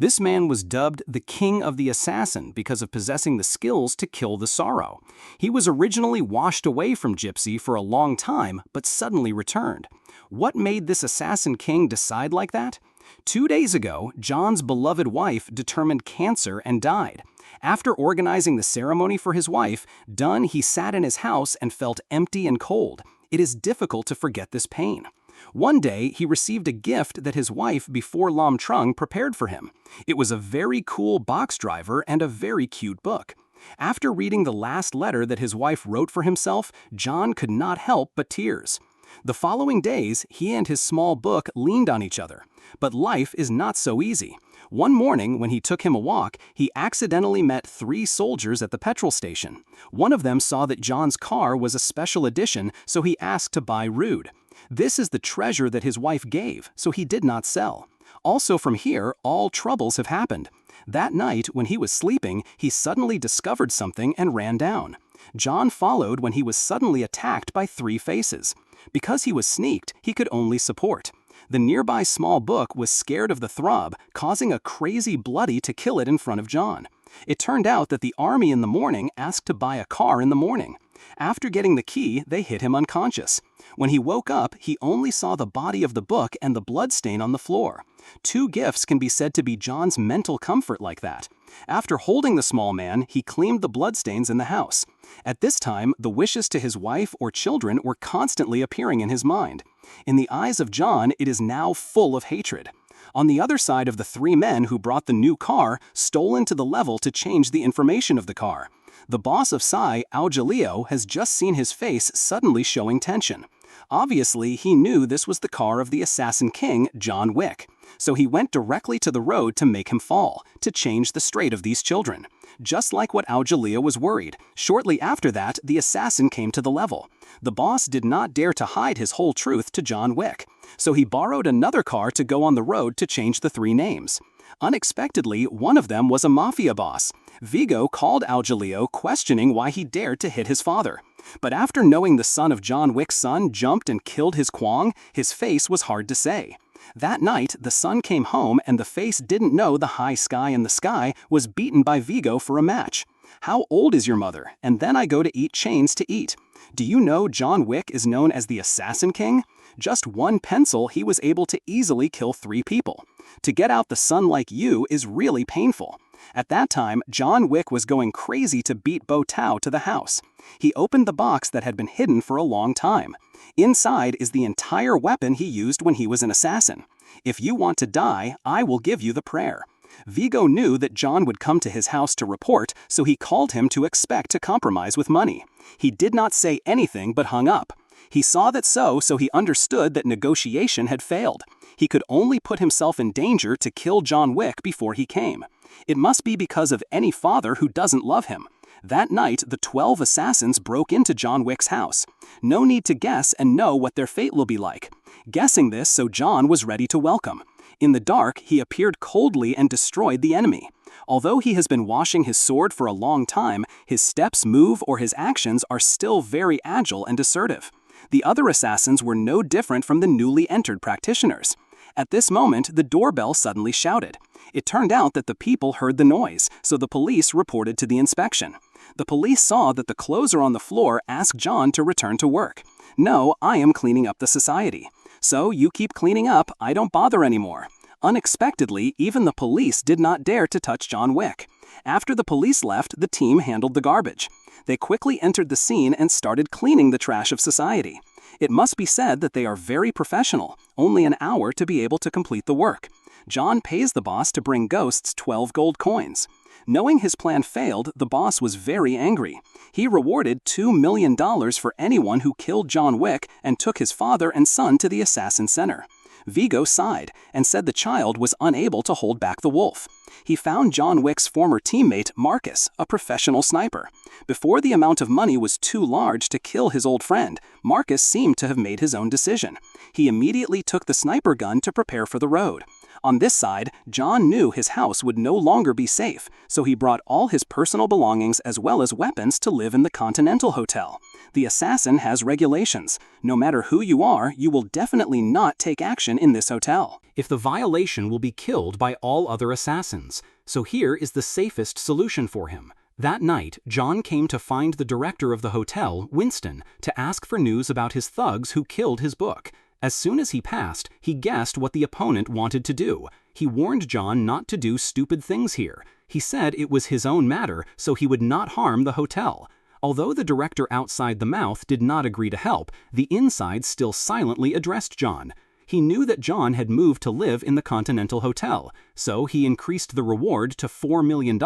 This man was dubbed the King of the Assassin because of possessing the skills to kill the sorrow. He was originally washed away from Gypsy for a long time, but suddenly returned. What made this assassin king decide like that? 2 days ago, John's beloved wife determined cancer and died. After organizing the ceremony for his wife, he sat in his house and felt empty and cold. It is difficult to forget this pain. One day, he received a gift that his wife before Lam Trung prepared for him. It was a very cool box driver and a very cute book. After reading the last letter that his wife wrote for himself, John could not help but tears. The following days, he and his small book leaned on each other. But life is not so easy. One morning, when he took him a walk, he accidentally met 3 soldiers at the petrol station. One of them saw that John's car was a special edition, so he asked to buy Rude. This is the treasure that his wife gave, so he did not sell. Also from here, all troubles have happened. That night, when he was sleeping, he suddenly discovered something and ran down. John followed when he was suddenly attacked by 3 faces. Because he was sneaked, he could only support. The nearby small book was scared of the throb, causing a crazy bloody to kill it in front of John. It turned out that the army in the morning asked to buy a car in the morning. After getting the key, they hit him unconscious. When he woke up, he only saw the body of the book and the bloodstain on the floor. 2 gifts can be said to be John's mental comfort like that. After holding the small man, he cleaned the bloodstains in the house. At this time, the wishes to his wife or children were constantly appearing in his mind. In the eyes of John, it is now full of hatred. On the other side of the 3 men who brought the new car stole into the level to change the information of the car. The boss of Psy, Aujaleo, has just seen his face suddenly showing tension. Obviously, he knew this was the car of the Assassin King, John Wick. So he went directly to the road to make him fall, to change the straight of these children. Just like what Aujaleo was worried, shortly after that, the assassin came to the level. The boss did not dare to hide his whole truth to John Wick. So he borrowed another car to go on the road to change the 3 names. Unexpectedly, one of them was a mafia boss. Vigo called Aujaleo, questioning why he dared to hit his father. But after knowing the son of John Wick's son jumped and killed his Kwong, his face was hard to say. That night, the son came home and the face didn't know the high sky in the sky was beaten by Vigo for a match. How old is your mother? And then I go to eat chains to eat. Do you know John Wick is known as the Assassin King? Just 1 pencil, he was able to easily kill 3 people. To get out the son like you is really painful. At that time, John Wick was going crazy to beat Bo Tao to the house. He opened the box that had been hidden for a long time. Inside is the entire weapon he used when he was an assassin. If you want to die, I will give you the prayer. Vigo knew that John would come to his house to report, so he called him to expect to compromise with money. He did not say anything but hung up. He saw that so he understood that negotiation had failed. He could only put himself in danger to kill John Wick before he came. It must be because of any father who doesn't love him. That night, the 12 assassins broke into John Wick's house. No need to guess and know what their fate will be like. Guessing this, so John was ready to welcome. In the dark, he appeared coldly and destroyed the enemy. Although he has been washing his sword for a long time, his steps, move, or his actions are still very agile and assertive. The other assassins were no different from the newly entered practitioners. At this moment, the doorbell suddenly shouted. It turned out that the people heard the noise, so the police reported to the inspection. The police saw that the closer on the floor asked John to return to work. No, I am cleaning up the society. So you keep cleaning up, I don't bother anymore. Unexpectedly, even the police did not dare to touch John Wick. After the police left, the team handled the garbage. They quickly entered the scene and started cleaning the trash of society. It must be said that they are very professional, only an hour to be able to complete the work. John pays the boss to bring Ghosts 12 gold coins. Knowing his plan failed, the boss was very angry. He rewarded $2 million for anyone who killed John Wick and took his father and son to the Assassin Center. Vigo sighed and said the child was unable to hold back the wolf. He found John Wick's former teammate, Marcus, a professional sniper. Before the amount of money was too large to kill his old friend, Marcus seemed to have made his own decision. He immediately took the sniper gun to prepare for the road. On this side, John knew his house would no longer be safe, so he brought all his personal belongings as well as weapons to live in the Continental Hotel. The assassin has regulations. No matter who you are, you will definitely not take action in this hotel. If the violation will be killed by all other assassins. So here is the safest solution for him. That night, John came to find the director of the hotel, Winston, to ask for news about his thugs who killed his book. As soon as he passed, he guessed what the opponent wanted to do. He warned John not to do stupid things here. He said it was his own matter, so he would not harm the hotel. Although the director outside the mouth did not agree to help, the inside still silently addressed John. He knew that John had moved to live in the Continental Hotel, so he increased the reward to $4 million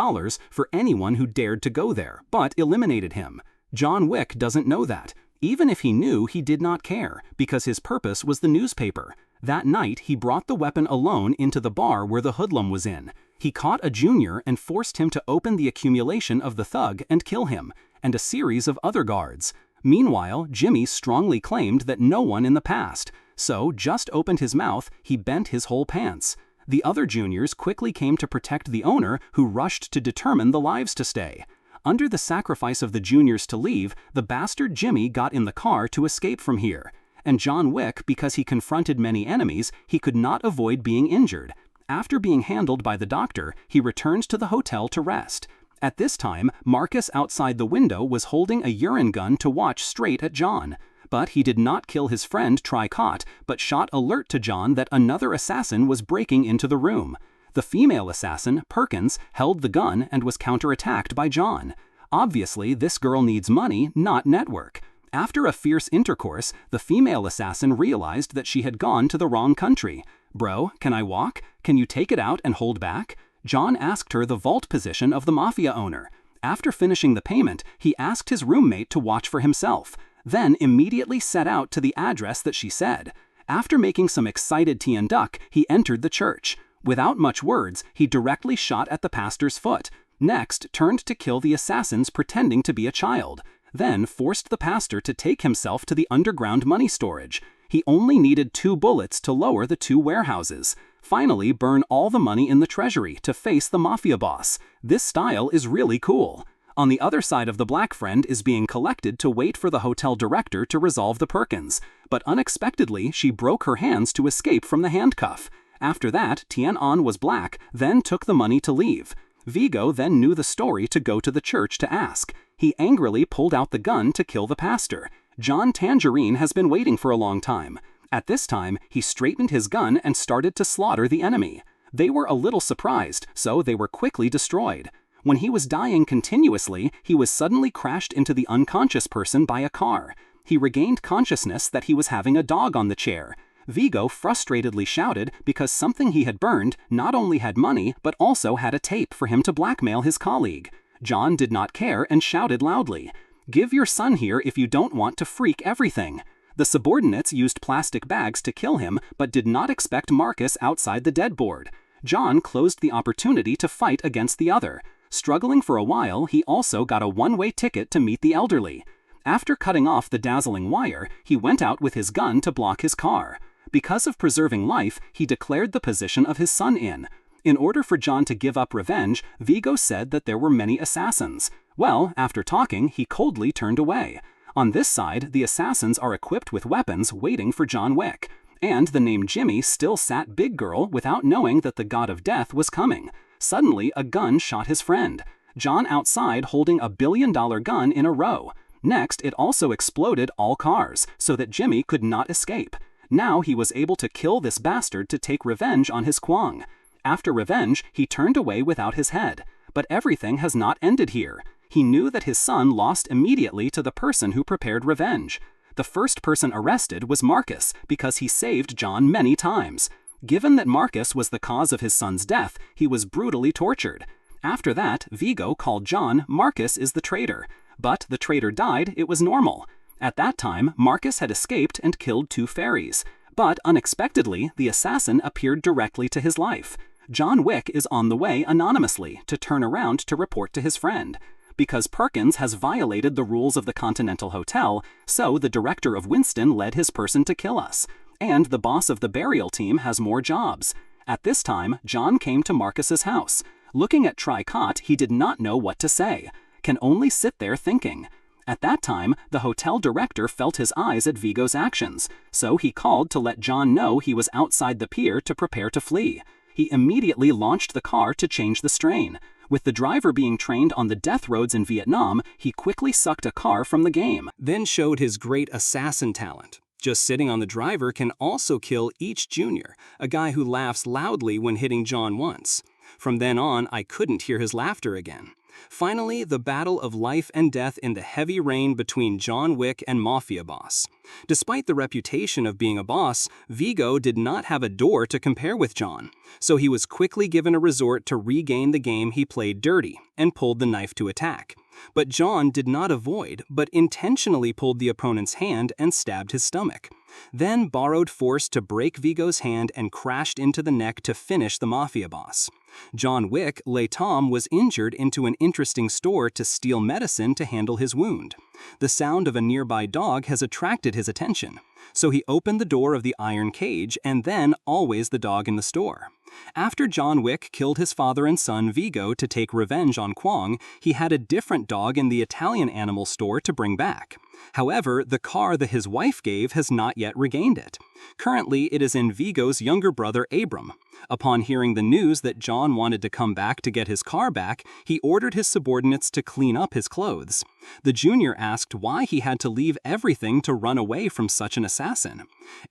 for anyone who dared to go there, but eliminated him. John Wick doesn't know that. Even if he knew, he did not care, because his purpose was the newspaper. That night, he brought the weapon alone into the bar where the hoodlum was in. He caught a junior and forced him to open the accumulation of the thug and kill him, and a series of other guards. Meanwhile, Jimmy strongly claimed that no one in the past, so just opened his mouth, he bent his whole pants. The other juniors quickly came to protect the owner, who rushed to determine the lives to stay. Under the sacrifice of the juniors to leave, the bastard Jimmy got in the car to escape from here. And John Wick, because he confronted many enemies, he could not avoid being injured. After being handled by the doctor, he returned to the hotel to rest. At this time, Marcus outside the window was holding a urine gun to watch straight at John. But he did not kill his friend Tricot, but shot alert to John that another assassin was breaking into the room. The female assassin, Perkins, held the gun and was counterattacked by John. Obviously, this girl needs money, not network. After a fierce intercourse, the female assassin realized that she had gone to the wrong country. "Bro, can I walk? Can you take it out and hold back?" John asked her the vault position of the mafia owner. After finishing the payment, he asked his roommate to watch for himself, then immediately set out to the address that she said. After making some excited tea and duck, he entered the church. Without much words, he directly shot at the pastor's foot. Next, turned to kill the assassins pretending to be a child. Then forced the pastor to take himself to the underground money storage. He only needed 2 bullets to lower the 2 warehouses. Finally, burn all the money in the treasury to face the mafia boss. This style is really cool. On the other side of the Black Friend is being collected to wait for the hotel director to resolve the Perkins. But unexpectedly, she broke her hands to escape from the handcuff. After that, Tian-On was black, then took the money to leave. Vigo then knew the story to go to the church to ask. He angrily pulled out the gun to kill the pastor. John Tangerine has been waiting for a long time. At this time, he straightened his gun and started to slaughter the enemy. They were a little surprised, so they were quickly destroyed. When he was dying continuously, he was suddenly crashed into the unconscious person by a car. He regained consciousness that he was having a dog on the chair. Vigo frustratedly shouted because something he had burned not only had money but also had a tape for him to blackmail his colleague. John did not care and shouted loudly, "Give your son here if you don't want to freak everything." The subordinates used plastic bags to kill him but did not expect Marcus outside the dead board. John closed the opportunity to fight against the other. Struggling for a while, he also got a one-way ticket to meet the elderly. After cutting off the dazzling wire, he went out with his gun to block his car. Because of preserving life, he declared the position of his son in. In order for John to give up revenge, Vigo said that there were many assassins. Well, after talking, he coldly turned away. On this side, the assassins are equipped with weapons waiting for John Wick. And the name Jimmy still sat Big Girl without knowing that the god of death was coming. Suddenly, a gun shot his friend. John outside holding a $1 billion gun in a row. Next, it also exploded all cars, so that Jimmy could not escape. Now he was able to kill this bastard to take revenge on his Kwang. After revenge, he turned away without his head. But everything has not ended here. He knew that his son lost immediately to the person who prepared revenge. The first person arrested was Marcus because he saved John many times. Given that Marcus was the cause of his son's death, he was brutally tortured. After that, Vigo called John Marcus is the traitor. But the traitor died, it was normal. At that time, Marcus had escaped and killed 2 fairies. But unexpectedly, the assassin appeared directly to his life. John Wick is on the way anonymously to turn around to report to his friend. Because Perkins has violated the rules of the Continental Hotel, so the director of Winston led his person to kill us. And the boss of the burial team has more jobs. At this time, John came to Marcus's house. Looking at Tricot, he did not know what to say, can only sit there thinking. At that time, the hotel director felt his eyes at Vigo's actions, so he called to let John know he was outside the pier to prepare to flee. He immediately launched the car to change the strain. With the driver being trained on the death roads in Vietnam, he quickly sucked a car from the game, then showed his great assassin talent. Just sitting on the driver can also kill each junior, a guy who laughs loudly when hitting John once. From then on, I couldn't hear his laughter again. Finally, the battle of life and death in the heavy rain between John Wick and Mafia boss. Despite the reputation of being a boss, Vigo did not have a door to compare with John, so he was quickly given a resort to regain the game he played dirty, and pulled the knife to attack. But John did not avoid, but intentionally pulled the opponent's hand and stabbed his stomach. Then borrowed force to break Vigo's hand and crashed into the neck to finish the Mafia boss. John Wick, Tom, was injured into an interesting store to steal medicine to handle his wound. The sound of a nearby dog has attracted his attention, so he opened the door of the iron cage and then always the dog in the store. After John Wick killed his father and son Vigo to take revenge on Kwong, he had a different dog in the Italian animal store to bring back. However, the car that his wife gave has not yet regained it. Currently, it is in Vigo's younger brother Abram. Upon hearing the news that John wanted to come back to get his car back, he ordered his subordinates to clean up his clothes. The junior asked why he had to leave everything to run away from such an assassin.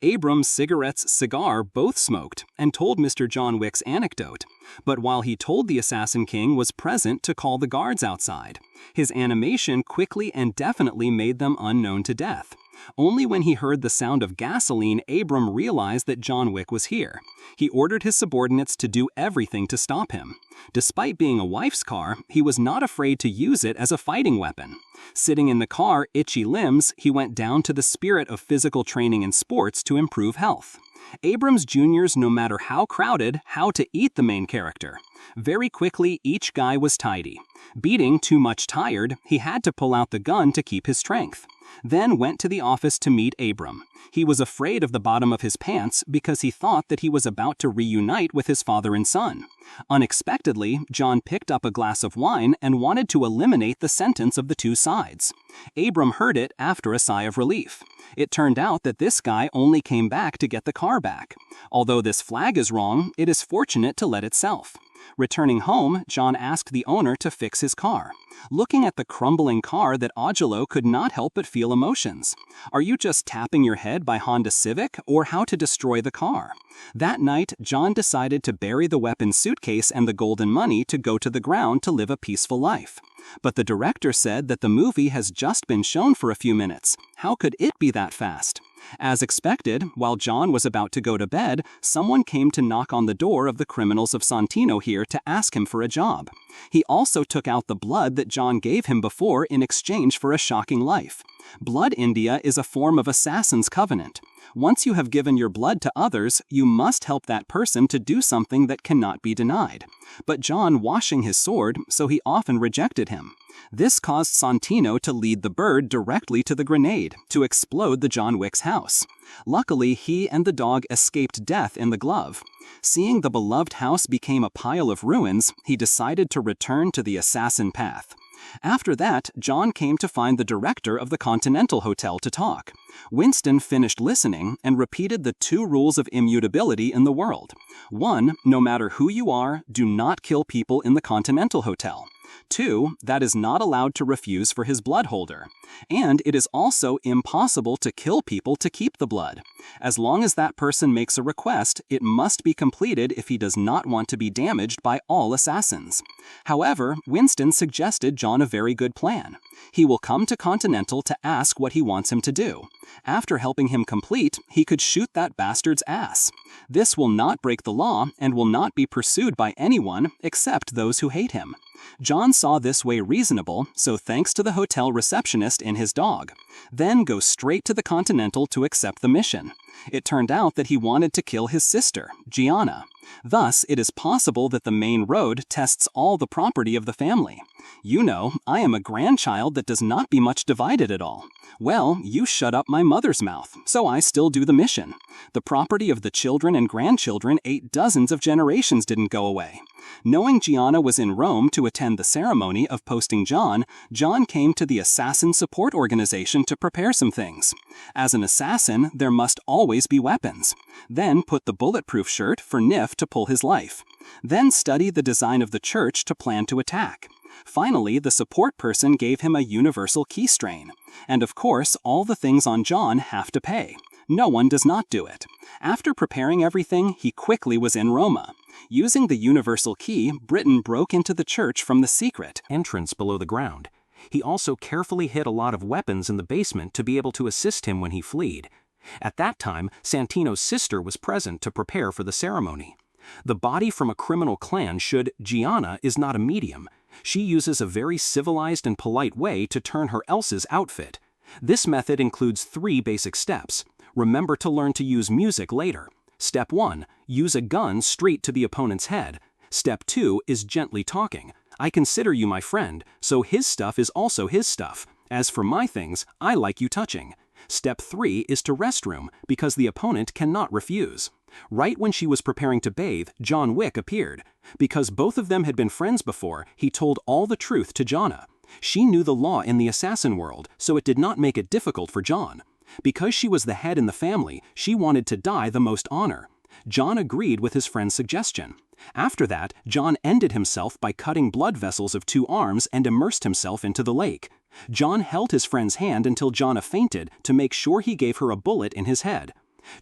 Abram's cigar both smoked, and told Mr. John Wick's anecdote. But while he told the Assassin King was present to call the guards outside, his animation quickly and definitely made them unknown to death. Only when he heard the sound of gasoline, Abram realized that John Wick was here. He ordered his subordinates to do everything to stop him. Despite being a wife's car, he was not afraid to use it as a fighting weapon. Sitting in the car, itchy limbs, he went down to the spirit of physical training and sports to improve health. Abrams juniors, no matter how crowded, how to eat the main character. Very quickly, each guy was tidy. Beating too much tired, he had to pull out the gun to keep his strength. Then went to the office to meet Abram. He was afraid of the bottom of his pants because he thought that he was about to reunite with his father and son. Unexpectedly, John picked up a glass of wine and wanted to eliminate the sentence of the two sides. Abram heard it after a sigh of relief. It turned out that this guy only came back to get the car back. Although this flag is wrong, it is fortunate to let itself. Returning home, John asked the owner to fix his car. Looking at the crumbling car, that Angelo could not help but feel emotions. Are you just tapping your head by Honda Civic, or how to destroy the car? That night, John decided to bury the weapons suitcase and the golden money to go to the ground to live a peaceful life. But the director said that the movie has just been shown for a few minutes. How could it be that fast? As expected, while John was about to go to bed, someone came to knock on the door of the criminals of Santino here to ask him for a job. He also took out the blood that John gave him before in exchange for a shocking life. Blood India is a form of assassin's covenant. Once you have given your blood to others, you must help that person to do something that cannot be denied. But John washing his sword, so he often rejected him. This caused Santino to lead the bird directly to the grenade, to explode the John Wick's house. Luckily, he and the dog escaped death in the glove. Seeing the beloved house became a pile of ruins, he decided to return to the assassin path. After that, John came to find the director of the Continental Hotel to talk. Winston finished listening and repeated the 2 rules of immutability in the world. 1. No matter who you are, do not kill people in the Continental Hotel. 2. That is not allowed to refuse for his blood holder. And it is also impossible to kill people to keep the blood. As long as that person makes a request, it must be completed if he does not want to be damaged by all assassins. However, Winston suggested John a very good plan. He will come to Continental to ask what he wants him to do. After helping him complete, he could shoot that bastard's ass. This will not break the law and will not be pursued by anyone except those who hate him. John saw this way reasonable, so thanks to the hotel receptionist and his dog. Then go straight to the Continental to accept the mission. It turned out that he wanted to kill his sister, Gianna. Thus, it is possible that the main road tests all the property of the family. You know, I am a grandchild that does not be much divided at all. Well, you shut up my mother's mouth, so I still do the mission. The property of the children and grandchildren 8 dozens of generations didn't go away. Knowing Gianna was in Rome to attend the ceremony of posting John, John came to the Assassin Support Organization to prepare some things. As an assassin, there must always be weapons. Then put the bulletproof shirt for Nif to pull his life. Then study the design of the church to plan to attack. Finally, the support person gave him a universal key strain. And of course, all the things on John have to pay. No one does not do it. After preparing everything, he quickly was in Roma. Using the universal key, Britain broke into the church from the secret entrance below the ground. He also carefully hid a lot of weapons in the basement to be able to assist him when he fled. At that time, Santino's sister was present to prepare for the ceremony. The body from a criminal clan should Gianna is not a medium. She uses a very civilized and polite way to turn her else's outfit. This method includes 3 basic steps. Remember to learn to use music later. Step 1. Use a gun straight to the opponent's head. Step 2 is gently talking. I consider you my friend, so his stuff is also his stuff. As for my things, I like you touching. Step 3 is to restroom, because the opponent cannot refuse. Right when she was preparing to bathe, John Wick appeared. Because both of them had been friends before, he told all the truth to Gianna. She knew the law in the assassin world, so it did not make it difficult for John. Because she was the head in the family, she wanted to die the most honor. John agreed with his friend's suggestion. After that, John ended himself by cutting blood vessels of 2 arms and immersed himself into the lake. John held his friend's hand until Gianna fainted to make sure he gave her a bullet in his head.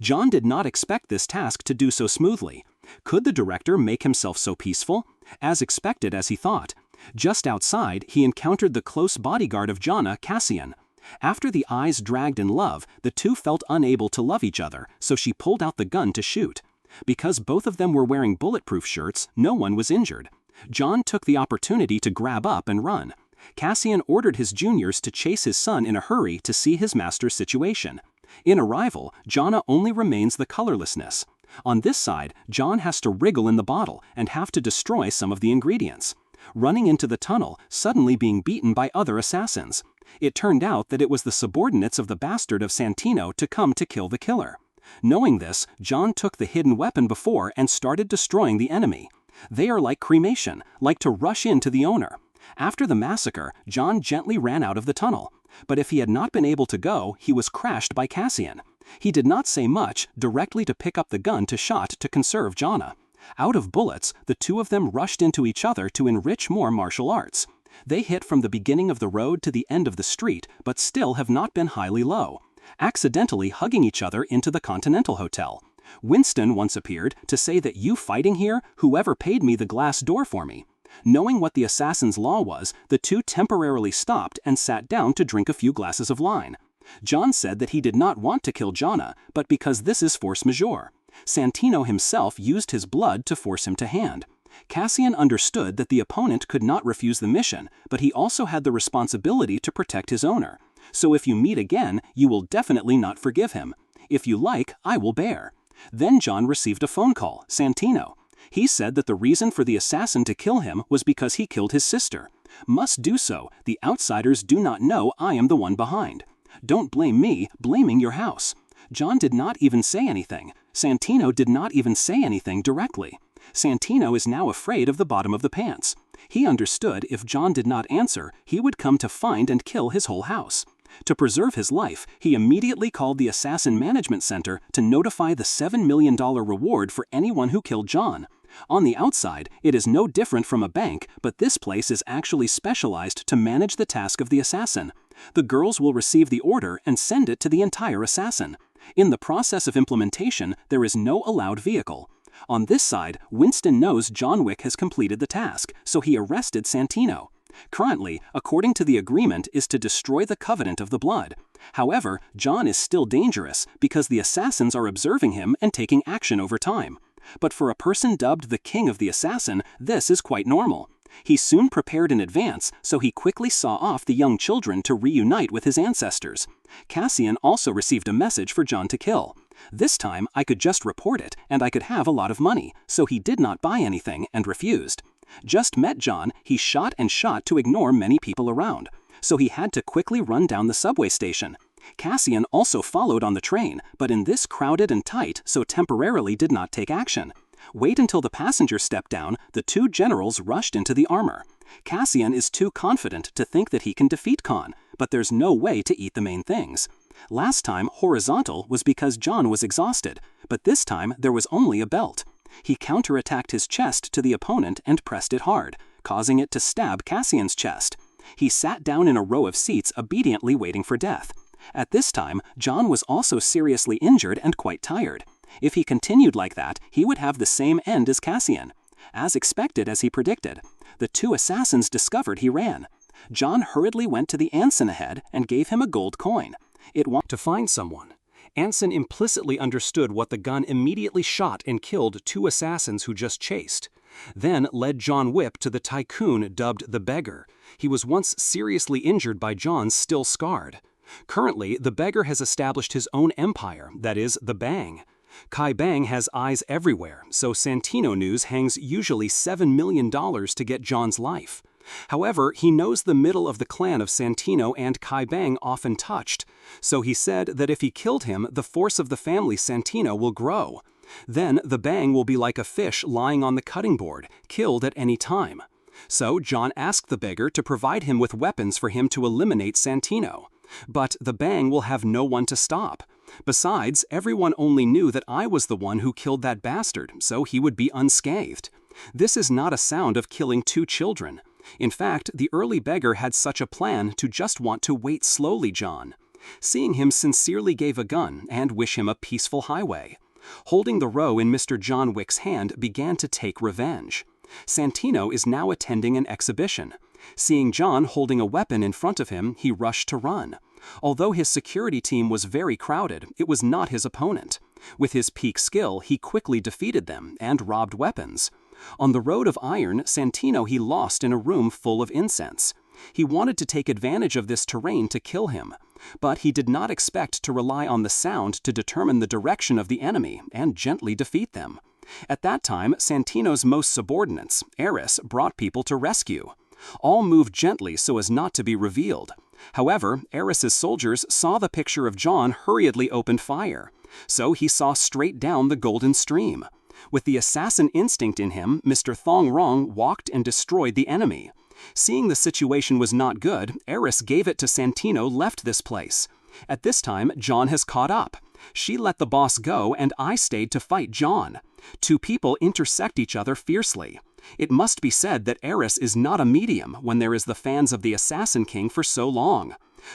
John did not expect this task to do so smoothly. Could the director make himself so peaceful? As expected as he thought. Just outside, he encountered the close bodyguard of Gianna, Cassian. After the eyes dragged in love, the two felt unable to love each other, so she pulled out the gun to shoot. Because both of them were wearing bulletproof shirts, no one was injured. John took the opportunity to grab up and run. Cassian ordered his juniors to chase his son in a hurry to see his master's situation. In Arrival, Gianna only remains the colorlessness. On this side, John has to wriggle in the bottle and have to destroy some of the ingredients. Running into the tunnel, suddenly being beaten by other assassins. It turned out that it was the subordinates of the bastard of Santino to come to kill the killer. Knowing this, John took the hidden weapon before and started destroying the enemy. They are like cremation, like to rush into the owner. After the massacre, John gently ran out of the tunnel. But if he had not been able to go, he was crashed by Cassian. He did not say much, directly to pick up the gun to shot to conserve Gianna. Out of bullets, the two of them rushed into each other to enrich more martial arts. They hit from the beginning of the road to the end of the street, but still have not been highly low, accidentally hugging each other into the Continental Hotel. Winston once appeared to say that you fighting here, whoever paid me the glass door for me. Knowing what the assassin's law was, the two temporarily stopped and sat down to drink a few glasses of wine. John said that he did not want to kill Gianna, but because this is force majeure. Santino himself used his blood to force him to hand. Cassian understood that the opponent could not refuse the mission, but he also had the responsibility to protect his owner. So if you meet again, you will definitely not forgive him. If you like, I will bear. Then John received a phone call, Santino. He said that the reason for the assassin to kill him was because he killed his sister. Must do so, the outsiders do not know I am the one behind. Don't blame me, blaming your house. John did not even say anything. Santino did not even say anything directly. Santino is now afraid of the bottom of the pants. He understood if John did not answer, he would come to find and kill his whole house. To preserve his life, he immediately called the Assassin Management Center to notify the $7 million reward for anyone who killed John. On the outside, it is no different from a bank, but this place is actually specialized to manage the task of the assassin. The girls will receive the order and send it to the entire assassin. In the process of implementation, there is no allowed vehicle. On this side, Winston knows John Wick has completed the task, so he arrested Santino. Currently, according to the agreement, is to destroy the Covenant of the Blood. However, John is still dangerous because the assassins are observing him and taking action over time. But for a person dubbed the King of the Assassin, this is quite normal. He soon prepared in advance, so he quickly saw off the young children to reunite with his ancestors. Cassian also received a message for John to kill. This time I could just report it and I could have a lot of money, so he did not buy anything and refused. Just met John, he shot and shot to ignore many people around, so he had to quickly run down the subway station. Cassian also followed on the train, but in this crowded and tight, so temporarily did not take action. Wait until the passengers stepped down, the two generals rushed into the armor. Cassian is too confident to think that he can defeat Khan, but there's no way to eat the main things. Last time horizontal was because John was exhausted, but this time there was only a belt. He counterattacked his chest to the opponent and pressed it hard, causing it to stab Cassian's chest. He sat down in a row of seats obediently waiting for death. At this time, John was also seriously injured and quite tired. If he continued like that, he would have the same end as Cassian. As expected as he predicted, the two assassins discovered he ran. John hurriedly went to the Anson ahead and gave him a gold coin. It wanted to find someone. Anson implicitly understood what the gun immediately shot and killed two assassins who just chased. Then led John Whip to the tycoon dubbed the Beggar. He was once seriously injured by John's still scarred. Currently, the Beggar has established his own empire, that is, the Bang. Kai Bang has eyes everywhere, so Santino News hangs usually $7 million to get John's life. However, he knows the middle of the clan of Santino and Kai Bang often touched, so he said that if he killed him, the force of the family Santino will grow. Then the Bang will be like a fish lying on the cutting board, killed at any time. So John asked the Beggar to provide him with weapons for him to eliminate Santino. But the Bang will have no one to stop. Besides, everyone only knew that I was the one who killed that bastard, so he would be unscathed. This is not a sound of killing two children. In fact, the early Beggar had such a plan to just want to wait slowly John. Seeing him sincerely gave a gun and wish him a peaceful highway. Holding the row in Mr. John Wick's hand began to take revenge. Santino is now attending an exhibition. Seeing John holding a weapon in front of him, he rushed to run. Although his security team was very crowded, it was not his opponent. With his peak skill, he quickly defeated them and robbed weapons. On the Road of Iron, Santino he lost in a room full of incense. He wanted to take advantage of this terrain to kill him, but he did not expect to rely on the sound to determine the direction of the enemy and gently defeat them. At that time, Santino's most subordinates, Eris, brought people to rescue. All moved gently so as not to be revealed. However, Eris's soldiers saw the picture of John hurriedly opened fire, so he saw straight down the golden stream. With the assassin instinct in him, Mr. Thong Rong walked and destroyed the enemy. Seeing the situation was not good, Eris gave it to Santino left this place. At this time, John has caught up. She let the boss go and I stayed to fight John. Two people intersect each other fiercely. It must be said that Eris is not a medium when there is the fans of the Assassin King for so long.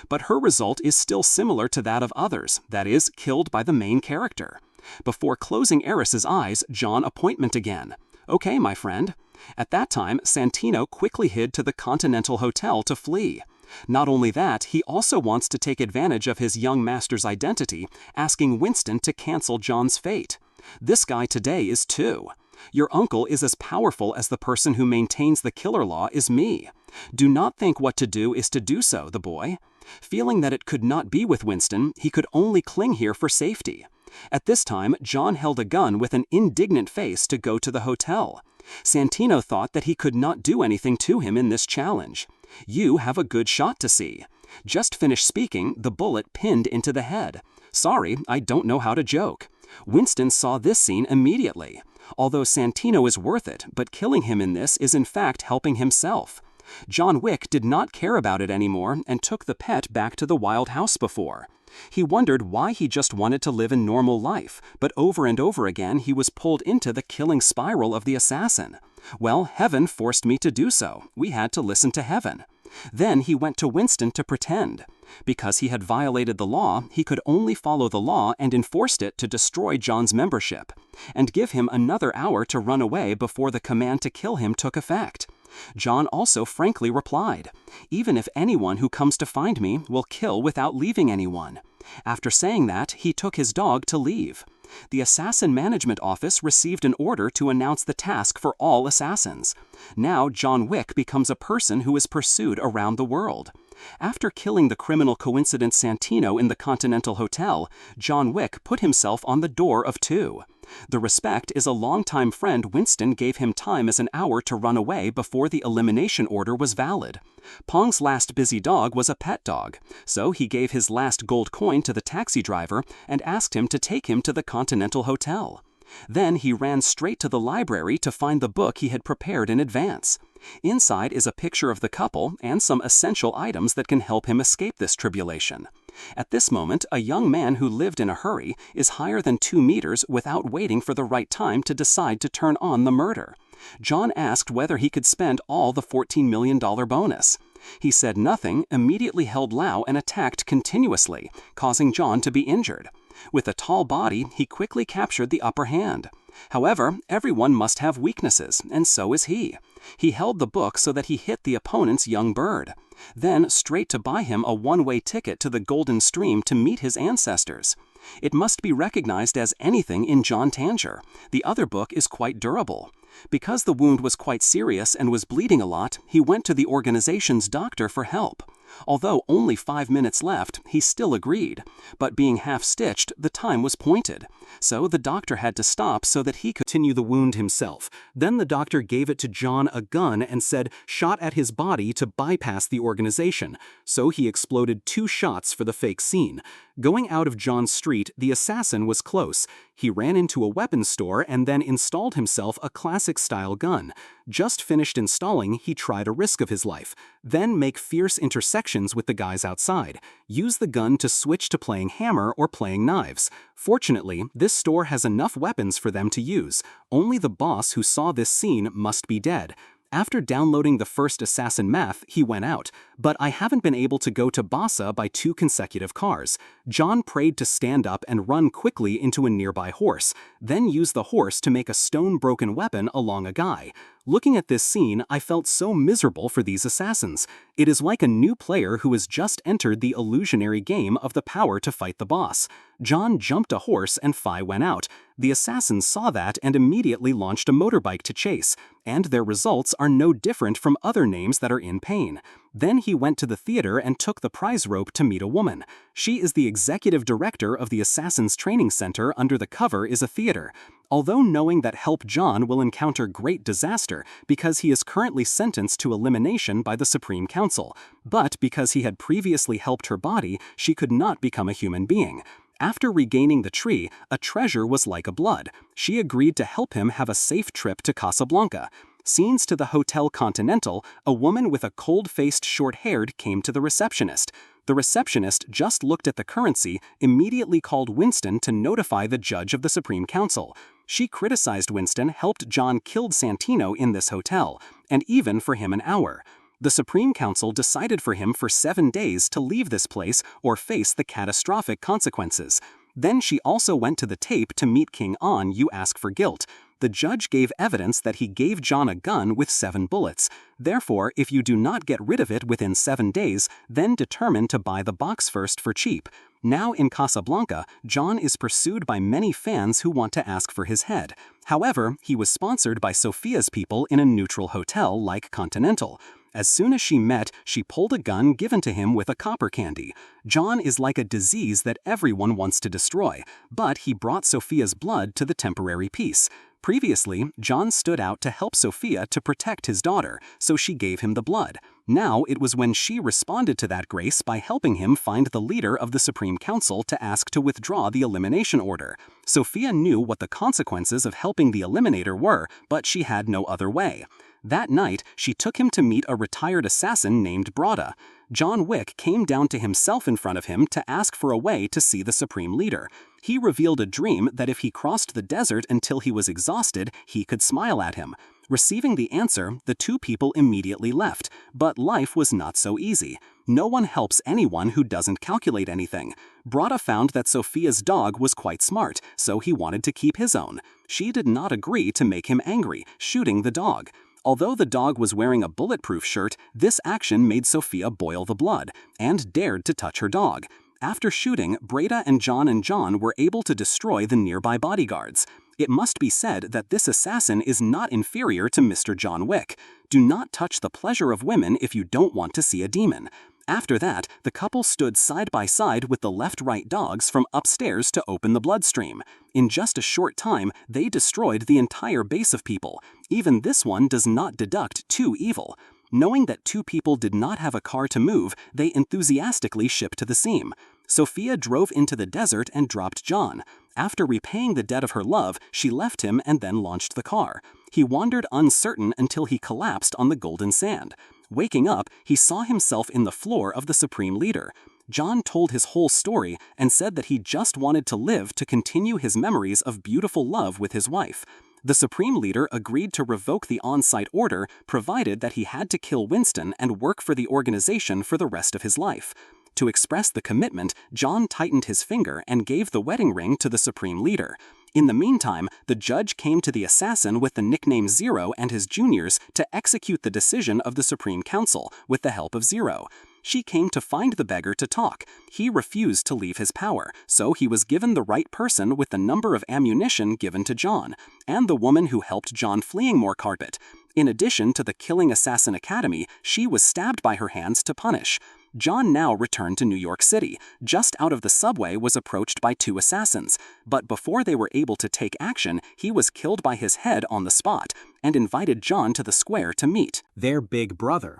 But her result is still similar to that of others, that is, killed by the main character. Before closing Eris's eyes, John appointment again. Okay, my friend. At that time, Santino quickly hid to the Continental Hotel to flee. Not only that, he also wants to take advantage of his young master's identity, asking Winston to cancel John's fate. This guy today is too. Your uncle is as powerful as the person who maintains the killer law is me. Do not think what to do is to do so, the boy. Feeling that it could not be with Winston, he could only cling here for safety. At this time, John held a gun with an indignant face to go to the hotel. Santino thought that he could not do anything to him in this challenge. You have a good shot to see. Just finished speaking, the bullet pinned into the head. Sorry, I don't know how to joke. Winston saw this scene immediately. Although Santino is worth it, but killing him in this is in fact helping himself. John Wick did not care about it anymore and took the pet back to the wild house before. He wondered why he just wanted to live a normal life, but over and over again he was pulled into the killing spiral of the assassin. Well, heaven forced me to do so. We had to listen to heaven. Then he went to Winston to pretend. Because he had violated the law, he could only follow the law and enforced it to destroy John's membership, and give him another hour to run away before the command to kill him took effect. John also frankly replied, "Even if anyone who comes to find me will kill without leaving anyone." After saying that, he took his dog to leave. The Assassin Management Office received an order to announce the task for all assassins. Now John Wick becomes a person who is pursued around the world. After killing the criminal coincident Santino in the Continental Hotel, John Wick put himself on the door of 2. The Respect is a longtime friend. Winston gave him time as an hour to run away before the elimination order was valid. Pong's last busy dog was a pet dog, so he gave his last gold coin to the taxi driver and asked him to take him to the Continental Hotel. Then he ran straight to the library to find the book he had prepared in advance. Inside is a picture of the couple and some essential items that can help him escape this tribulation. At this moment, a young man who lived in a hurry is higher than 2 meters without waiting for the right time to decide to turn on the murder. John asked whether he could spend all the $14 million bonus. He said nothing, immediately held Lau and attacked continuously, causing John to be injured. With a tall body, he quickly captured the upper hand. However, everyone must have weaknesses, and so is he. He held the book so that he hit the opponent's young bird. Then straight to buy him a one-way ticket to the Golden Stream to meet his ancestors. It must be recognized as anything in John Tangier. The other book is quite durable. Because the wound was quite serious and was bleeding a lot, he went to the organization's doctor for help. Although only 5 minutes left, he still agreed. But being half-stitched, the time was pointed. So the doctor had to stop so that he could continue the wound himself. Then the doctor gave it to John a gun and said, "Shot at his body to bypass the organization." So he exploded 2 shots for the fake scene. Going out of John's street, the assassin was close. He ran into a weapons store and then installed himself a classic-style gun. Just finished installing, he tried a risk of his life. Then make fierce intersections with the guys outside. Use the gun to switch to playing hammer or playing knives. Fortunately, this store has enough weapons for them to use. Only the boss who saw this scene must be dead. After downloading the first Assassin Math, he went out, but I haven't been able to go to Bassa by 2 consecutive cars. John prayed to stand up and run quickly into a nearby horse, then use the horse to make a stone-broken weapon along a guy. Looking at this scene, I felt so miserable for these assassins. It is like a new player who has just entered the illusionary game of the power to fight the boss. John jumped a horse and Fi went out. The assassins saw that and immediately launched a motorbike to chase, and their results are no different from other names that are in pain. Then he went to the theater and took the prize rope to meet a woman. She is the executive director of the Assassin's Training Center. Under the cover is a theater. Although knowing that Help John will encounter great disaster because he is currently sentenced to elimination by the Supreme Council, but because he had previously helped her body, she could not become a human being. After regaining the tree, a treasure was like a blood. She agreed to help him have a safe trip to Casablanca. Scenes to the Hotel Continental, a woman with a cold-faced short-haired came to the receptionist. The receptionist just looked at the currency, immediately called Winston to notify the judge of the Supreme Council. She criticized Winston helped John killed Santino in this hotel, and even for him an hour. The Supreme Council decided for him for 7 days to leave this place or face the catastrophic consequences. Then she also went to the tape to meet King On. You ask for guilt. The judge gave evidence that he gave John a gun with 7 bullets. Therefore, if you do not get rid of it within 7 days, then determine to buy the box first for cheap. Now in Casablanca, John is pursued by many fans who want to ask for his head. However, he was sponsored by Sophia's people in a neutral hotel like Continental. As soon as she met, she pulled a gun given to him with a copper candy. John is like a disease that everyone wants to destroy, but he brought Sophia's blood to the temporary peace. Previously, John stood out to help Sophia to protect his daughter, so she gave him the blood. Now it was when she responded to that grace by helping him find the leader of the Supreme Council to ask to withdraw the elimination order. Sophia knew what the consequences of helping the Eliminator were, but she had no other way. That night, she took him to meet a retired assassin named Brada. John Wick came down to himself in front of him to ask for a way to see the Supreme Leader. He revealed a dream that if he crossed the desert until he was exhausted, he could smile at him. Receiving the answer, the 2 people immediately left, but life was not so easy. No one helps anyone who doesn't calculate anything. Brada found that Sophia's dog was quite smart, so he wanted to keep his own. She did not agree to make him angry, shooting the dog. Although the dog was wearing a bulletproof shirt, this action made Sophia boil the blood, and dared to touch her dog. After shooting, Brada and John were able to destroy the nearby bodyguards. It must be said that this assassin is not inferior to Mr. John Wick. Do not touch the pleasure of women if you don't want to see a demon. After that, the couple stood side by side with the left-right dogs from upstairs to open the bloodstream. In just a short time, they destroyed the entire base of people. Even this one does not deduct two evil. Knowing that two people did not have a car to move, they enthusiastically shipped to the scene. Sophia drove into the desert and dropped John. After repaying the debt of her love, she left him and then launched the car. He wandered uncertain until he collapsed on the golden sand. Waking up, he saw himself in the floor of the Supreme Leader. John told his whole story and said that he just wanted to live to continue his memories of beautiful love with his wife. The Supreme Leader agreed to revoke the on-site order, provided that he had to kill Winston and work for the organization for the rest of his life. To express the commitment, John tightened his finger and gave the wedding ring to the Supreme Leader. In the meantime, the judge came to the assassin with the nickname Zero and his juniors to execute the decision of the Supreme Council with the help of Zero. She came to find the beggar to talk. He refused to leave his power, so he was given the right person with the number of ammunition given to John, and the woman who helped John fleeing more carpet. In addition to the Killing Assassin Academy, she was stabbed by her hands to punish. John now returned to New York City. Just out of the subway was approached by two assassins, but before they were able to take action, he was killed by his head on the spot and invited John to the square to meet. Their big brother.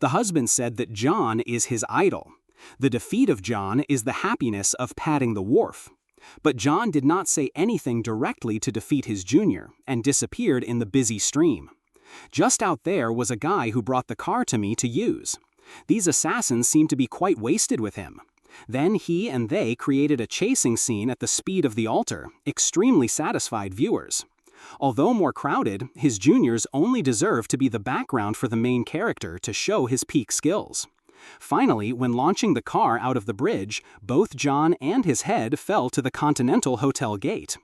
The husband said that John is his idol. The defeat of John is the happiness of patting the wharf. But John did not say anything directly to defeat his junior and disappeared in the busy stream. Just out there was a guy who brought the car to me to use. These assassins seemed to be quite wasted with him. Then he and they created a chasing scene at the speed of the altar, extremely satisfied viewers. Although more crowded, his juniors only deserved to be the background for the main character to show his peak skills. Finally, when launching the car out of the bridge, both John and his head fell to the Continental Hotel gate.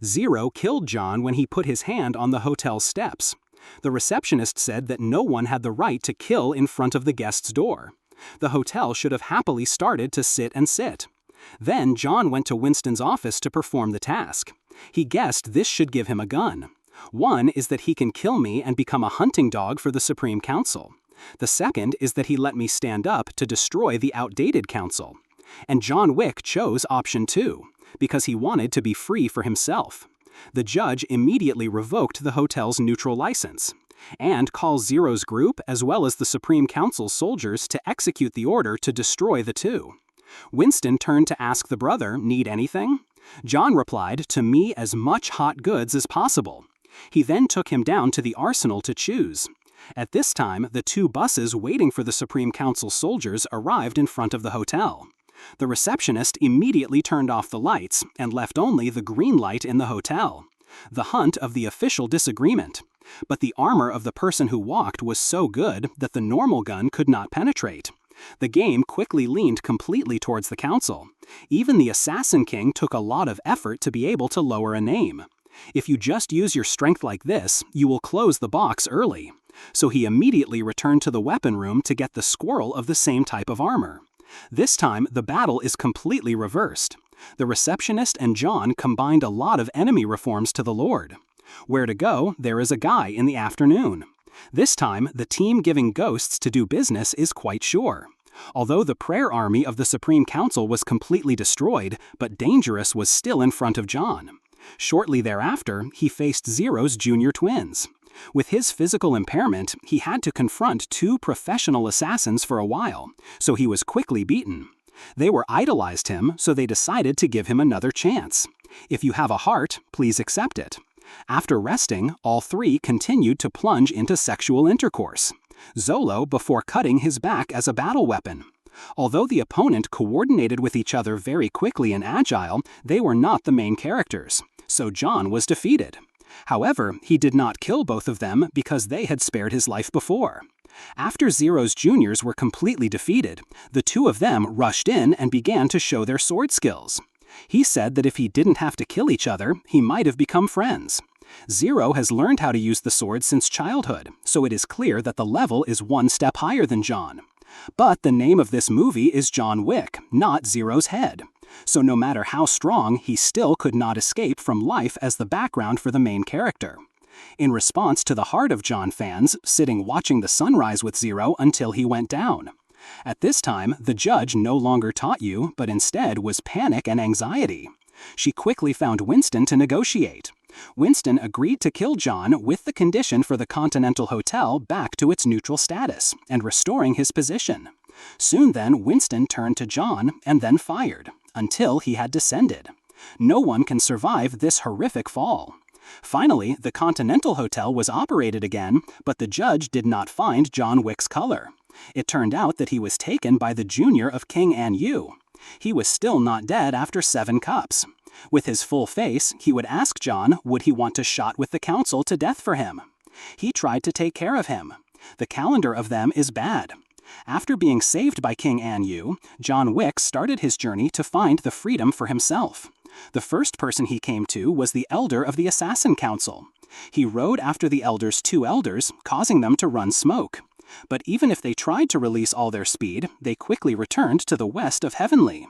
Zero killed John when he put his hand on the hotel steps. The receptionist said that no one had the right to kill in front of the guest's door. The hotel should have happily started to sit and sit. Then John went to Winston's office to perform the task. He guessed this should give him a gun. One is that he can kill me and become a hunting dog for the Supreme Council. The second is that he let me stand up to destroy the outdated council. And John Wick chose option 2, because he wanted to be free for himself. The judge immediately revoked the hotel's neutral license and calls Zero's group as well as the Supreme Council's soldiers to execute the order to destroy the two. Winston turned to ask the brother, "Need anything?" John replied, "To me as much hot goods as possible." He then took him down to the arsenal to choose. At this time, the two buses waiting for the Supreme Council soldiers arrived in front of the hotel. The receptionist immediately turned off the lights and left only the green light in the hotel. The hunt of the official disagreement. But the armor of the person who walked was so good that the normal gun could not penetrate. The game quickly leaned completely towards the council. Even the Assassin King took a lot of effort to be able to lower a name. If you just use your strength like this, you will close the box early. So he immediately returned to the weapon room to get the squirrel of the same type of armor. This time, the battle is completely reversed. The receptionist and John combined a lot of enemy reforms to the Lord. Where to go, there is a guy in the afternoon. This time, the team giving ghosts to do business is quite sure. Although the prayer army of the Supreme Council was completely destroyed, but Dangerous was still in front of John. Shortly thereafter, he faced Zero's junior twins. With his physical impairment, he had to confront two professional assassins for a while, so he was quickly beaten. They were idolized him, so they decided to give him another chance. If you have a heart, please accept it. After resting, all three continued to plunge into sexual intercourse. Zolo before cutting his back as a battle weapon. Although the opponent coordinated with each other very quickly and agile, they were not the main characters, so John was defeated. However, he did not kill both of them because they had spared his life before. After Zero's juniors were completely defeated, the two of them rushed in and began to show their sword skills. He said that if he didn't have to kill each other, he might have become friends. Zero has learned how to use the sword since childhood, so it is clear that the level is one step higher than John. But the name of this movie is John Wick, not Zero's head. So no matter how strong, he still could not escape from life as the background for the main character. In response to the Heart of John fans, sitting watching the sunrise with Zero until he went down. At this time, the judge no longer taught you, but instead was panic and anxiety. She quickly found Winston to negotiate. Winston agreed to kill John with the condition for the Continental Hotel back to its neutral status and restoring his position. Soon then, Winston turned to John and then fired, until he had descended. No one can survive this horrific fall. Finally, the Continental Hotel was operated again, but the judge did not find John Wick's color. It turned out that he was taken by the junior of King An Yu. He was still not dead after 7 cups. With his full face, he would ask John would he want to shot with the council to death for him. He tried to take care of him. The calendar of them is bad. After being saved by King An Yu, John Wick started his journey to find the freedom for himself. The first person he came to was the elder of the Assassin Council. He rode after the elder's 2 elders, causing them to run smoke. But even if they tried to release all their speed, they quickly returned to the west of Heavenly.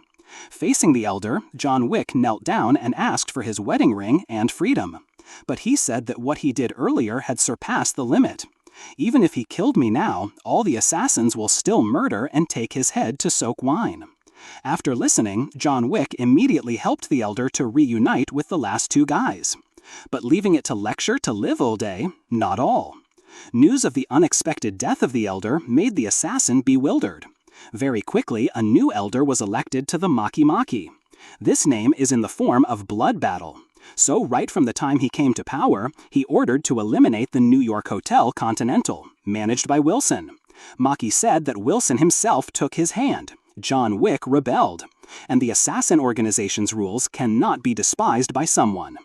Facing the elder, John Wick knelt down and asked for his wedding ring and freedom. But he said that what he did earlier had surpassed the limit. Even if he killed me now, all the assassins will still murder and take his head to soak wine. After listening, John Wick immediately helped the elder to reunite with the last 2 guys. But leaving it to lecture to live all day? Not all. News of the unexpected death of the elder made the assassin bewildered. Very quickly, a new elder was elected to the Maki Maki. This name is in the form of blood battle. So right from the time he came to power, he ordered to eliminate the New York Hotel Continental, managed by Wilson. Maki said that Wilson himself took his hand. John Wick rebelled, and the assassin organization's rules cannot be despised by someone.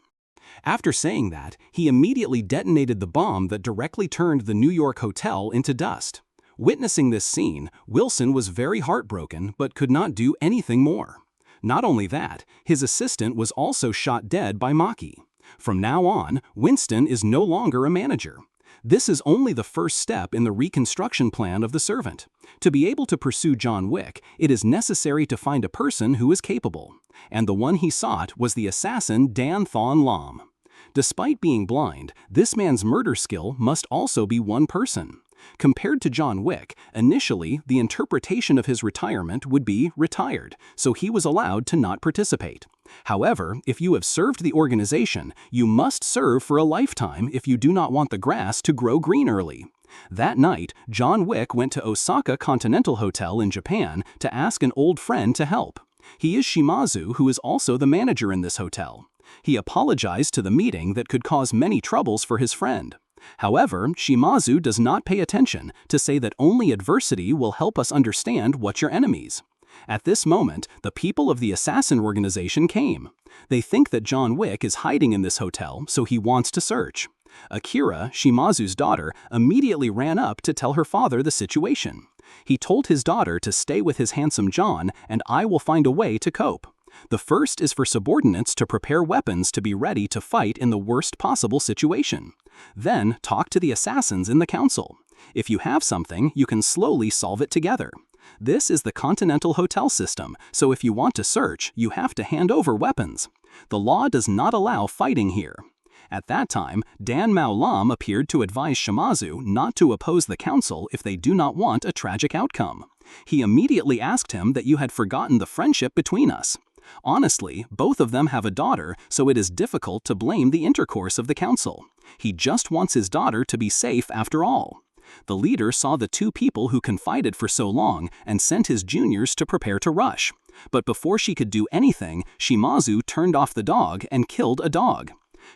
After saying that, he immediately detonated the bomb that directly turned the New York hotel into dust. Witnessing this scene, Wilson was very heartbroken but could not do anything more. Not only that, his assistant was also shot dead by Maki. From now on, Winston is no longer a manager. This is only the first step in the reconstruction plan of the servant. To be able to pursue John Wick, it is necessary to find a person who is capable. And the one he sought was the assassin Dan Thon Lam. Despite being blind, this man's murder skill must also be one person. Compared to John Wick, initially the interpretation of his retirement would be retired, so he was allowed to not participate. However, if you have served the organization, you must serve for a lifetime if you do not want the grass to grow green early. That night, John Wick went to Osaka Continental Hotel in Japan to ask an old friend to help. He is Shimazu, who is also the manager in this hotel. He apologized to the meeting that could cause many troubles for his friend. However, Shimazu does not pay attention to say that only adversity will help us understand what's your enemies. At this moment, the people of the assassin organization came. They think that John Wick is hiding in this hotel, so he wants to search. Akira, Shimazu's daughter, immediately ran up to tell her father the situation. He told his daughter to stay with his handsome John, and I will find a way to cope. The first is for subordinates to prepare weapons to be ready to fight in the worst possible situation. Then talk to the assassins in the council. If you have something, you can slowly solve it together. This is the Continental Hotel system, so if you want to search, you have to hand over weapons. The law does not allow fighting here. At that time, Dan Mao Lam appeared to advise Shimazu not to oppose the council if they do not want a tragic outcome. He immediately asked him that you had forgotten the friendship between us. Honestly, both of them have a daughter, so it is difficult to blame the intercourse of the council. He just wants his daughter to be safe after all. The leader saw the 2 people who confided for so long and sent his juniors to prepare to rush. But before she could do anything, Shimazu turned off the dog and killed a dog.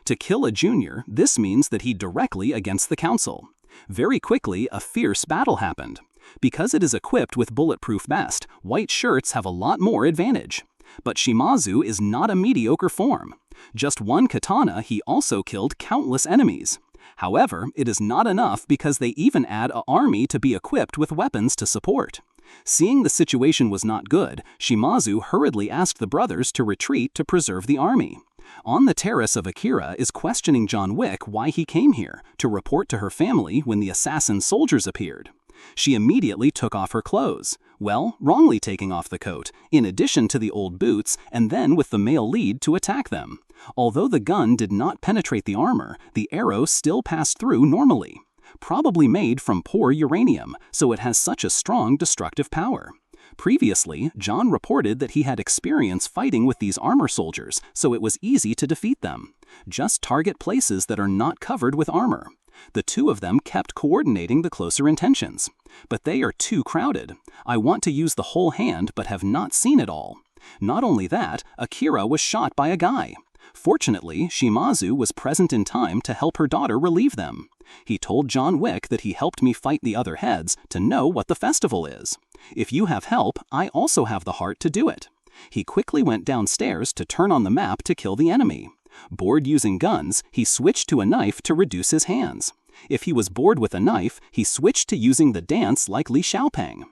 To kill a junior, this means that he directly against the council. Very quickly, a fierce battle happened. Because it is equipped with bulletproof vest, white shirts have a lot more advantage. But Shimazu is not a mediocre form. Just one katana, he also killed countless enemies. However, it is not enough because they even add an army to be equipped with weapons to support. Seeing the situation was not good, Shimazu hurriedly asked the brothers to retreat to preserve the army. On the terrace of Akira is questioning John Wick why he came here, to report to her family when the assassin soldiers appeared. She immediately took off her clothes, well, wrongly taking off the coat, in addition to the old boots, and then with the male lead to attack them. Although the gun did not penetrate the armor, the arrow still passed through normally. probably made from poor uranium, so it has such a strong destructive power. Previously, John reported that he had experience fighting with these armor soldiers, so it was easy to defeat them. Just target places that are not covered with armor. The two of them kept coordinating the closer intentions. But they are too crowded. I want to use the whole hand but have not seen it all. Not only that, Akira was shot by a guy. Fortunately, Shimazu was present in time to help her daughter relieve them. He told John Wick that he helped me fight the other heads to know what the festival is. If you have help, I also have the heart to do it. He quickly went downstairs to turn on the map to kill the enemy. Bored using guns, he switched to a knife to reduce his hands. If he was bored with a knife, he switched to using the dance like Li Xiaopeng.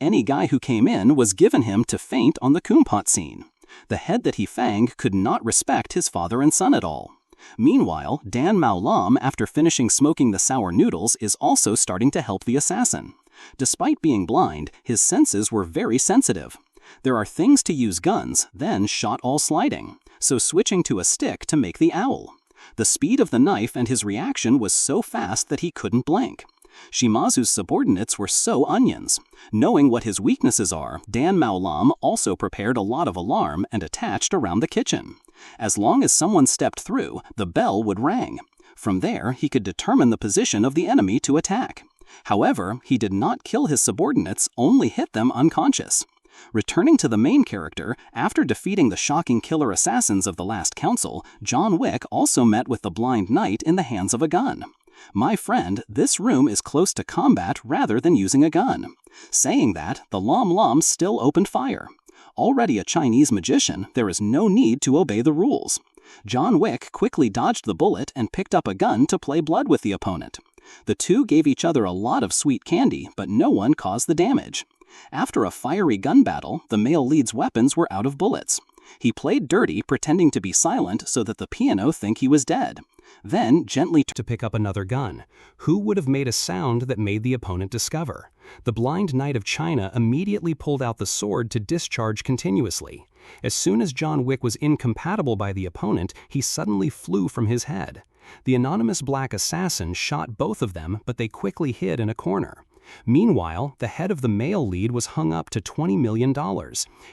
Any guy who came in was given him to faint on the Kumpot scene. The head that he fanged could not respect his father and son at all. Meanwhile, Dan Mao Lam, after finishing smoking the sour noodles, is also starting to help the assassin. Despite being blind, his senses were very sensitive. There are things to use guns, then shot all sliding, so switching to a stick to make the owl. The speed of the knife and his reaction was so fast that he couldn't blink. Shimazu's subordinates were so onions. Knowing what his weaknesses are, Dan Mao Lam also prepared a lot of alarm and attached around the kitchen. As long as someone stepped through, the bell would ring. From there, he could determine the position of the enemy to attack. However, he did not kill his subordinates, only hit them unconscious. Returning to the main character, after defeating the shocking killer assassins of the last council, John Wick also met with the blind knight in the hands of a gun. My friend, this room is close to combat rather than using a gun. Saying that, the Lam Lam still opened fire. Already a Chinese magician, there is no need to obey the rules. John Wick quickly dodged the bullet and picked up a gun to play blood with the opponent. The two gave each other a lot of sweet candy, but no one caused the damage. After a fiery gun battle, the male lead's weapons were out of bullets. He played dirty, pretending to be silent so that the piano think he was dead. Then gently to pick up another gun. Who would have made a sound that made the opponent discover? The blind knight of China immediately pulled out the sword to discharge continuously. As soon as John Wick was incompatible by the opponent, he suddenly flew from his head. The anonymous black assassin shot both of them, but they quickly hid in a corner. Meanwhile, the head of the male lead was hung up to $20 million.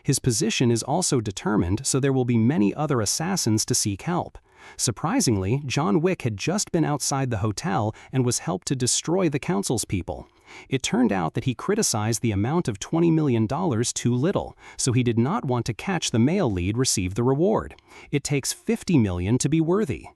His position is also determined, so there will be many other assassins to seek help. Surprisingly, John Wick had just been outside the hotel and was helped to destroy the council's people. It turned out that he criticized the amount of $20 million too little, so he did not want to catch the male lead receive the reward. It takes $50 million to be worthy.